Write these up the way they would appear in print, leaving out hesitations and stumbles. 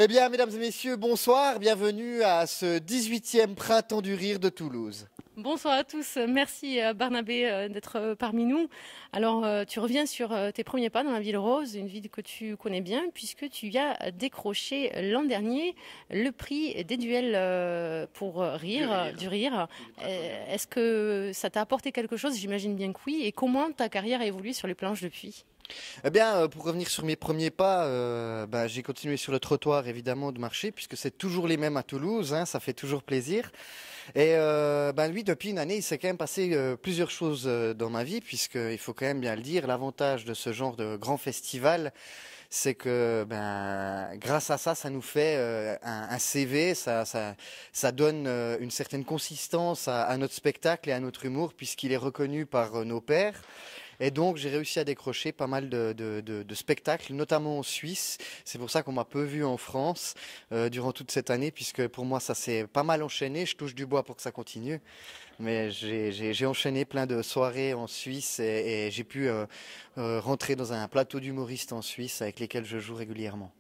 Eh bien, mesdames et messieurs, bonsoir, bienvenue à ce 18e Printemps du Rire de Toulouse. Bonsoir à tous, merci Barnabé d'être parmi nous. Alors tu reviens sur tes premiers pas dans la ville rose, une ville que tu connais bien puisque tu y as décroché l'an dernier le prix des duels pour rire, du rire. Est-ce que ça t'a apporté quelque chose? J'imagine bien que oui. Et comment ta carrière a évolué sur les planches depuis? Eh bien, pour revenir sur mes premiers pas, j'ai continué sur le trottoir évidemment de marcher puisque c'est toujours les mêmes à Toulouse, hein, ça fait toujours plaisir. Et lui, depuis une année, il s'est quand même passé plusieurs choses dans ma vie puisqu'il faut quand même bien le dire, l'avantage de ce genre de grand festival, c'est que grâce à ça, ça nous fait un CV, ça donne une certaine consistance à notre spectacle et à notre humour puisqu'il est reconnu par nos pairs. Et donc, j'ai réussi à décrocher pas mal de spectacles, notamment en Suisse. C'est pour ça qu'on m'a peu vu en France durant toute cette année, puisque pour moi, ça s'est pas mal enchaîné. Je touche du bois pour que ça continue. Mais j'ai enchaîné plein de soirées en Suisse et j'ai pu rentrer dans un plateau d'humoristes en Suisse avec lesquels je joue régulièrement.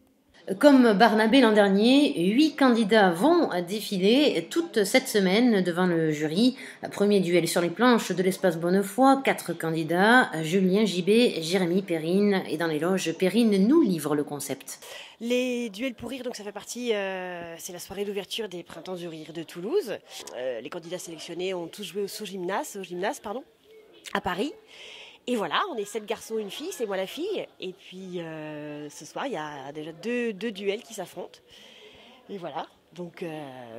Comme Barnabé l'an dernier, 8 candidats vont défiler toute cette semaine devant le jury. Premier duel sur les planches de l'espace Bonnefoy, 4 candidats, Julien Gibet, Jérémy Perrine. Et dans les loges, Perrine nous livre le concept. Les duels pour rire, donc ça fait partie, c'est la soirée d'ouverture des Printemps du Rire de Toulouse. Les candidats sélectionnés ont tous joué au gymnase, à Paris. Et voilà, on est 7 garçons, une fille, c'est moi la fille. Et puis ce soir, il y a déjà deux duels qui s'affrontent. Et voilà, donc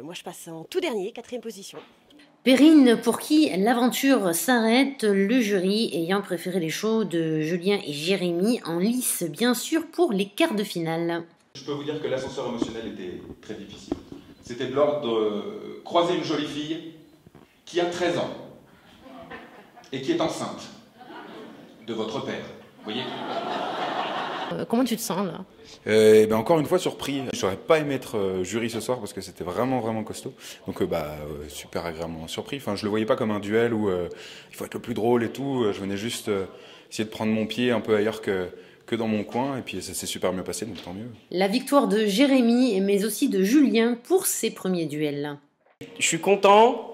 moi je passe en tout dernier, 4e position. Perrine, pour qui l'aventure s'arrête, le jury ayant préféré les shows de Julien et Jérémy en lice, bien sûr, pour les quarts de finale. Je peux vous dire que l'ascenseur émotionnel était très difficile. C'était de l'ordre de croiser une jolie fille qui a 13 ans et qui est enceinte de votre père, vous voyez. Comment tu te sens là? Encore une fois surpris. J'aurais pas aimé être jury ce soir parce que c'était vraiment costaud. Donc super agréablement surpris. Enfin, je le voyais pas comme un duel où il faut être le plus drôle et tout. Je venais juste essayer de prendre mon pied un peu ailleurs que dans mon coin et puis ça s'est super bien passé, donc tant mieux. La victoire de Jérémy mais aussi de Julien pour ses premiers duels. Je suis content.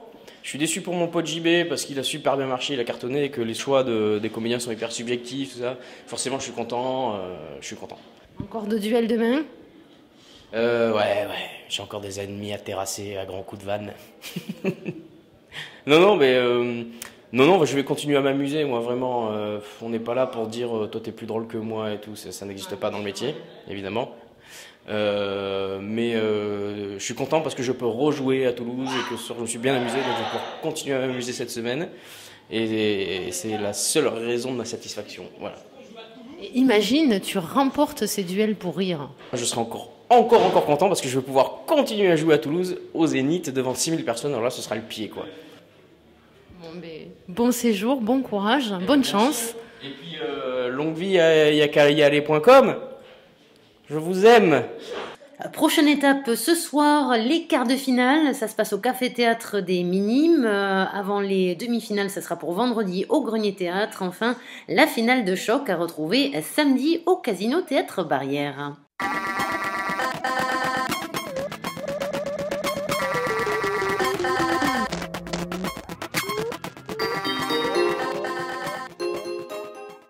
Je suis déçu pour mon pote JB parce qu'il a super bien marché, il a cartonné et que les choix des comédiens sont hyper subjectifs, tout ça. Forcément, je suis content. Encore de duels demain? Ouais. J'ai encore des ennemis à terrasser à grands coups de vanne. Non, je vais continuer à m'amuser. Moi, vraiment, on n'est pas là pour dire toi, t'es plus drôle que moi et tout. Ça n'existe pas dans le métier, évidemment. Je suis content parce que je peux rejouer à Toulouse et que je me suis bien amusé, donc je vais pouvoir continuer à m'amuser cette semaine et c'est la seule raison de ma satisfaction. Voilà. Imagine, tu remportes ces duels pour rire. Je serai encore content parce que je vais pouvoir continuer à jouer à Toulouse au Zénith devant 6000 personnes. Alors là, ce sera le pied, quoi. Bon séjour, bon courage, bonne chance. Et puis longue vie à yakayale.com. Je vous aime. Prochaine étape ce soir, les quarts de finale. Ça se passe au Café Théâtre des Minimes. Avant les demi-finales, ça sera pour vendredi au Grenier Théâtre. Enfin, la finale de choc à retrouver samedi au Casino Théâtre Barrière.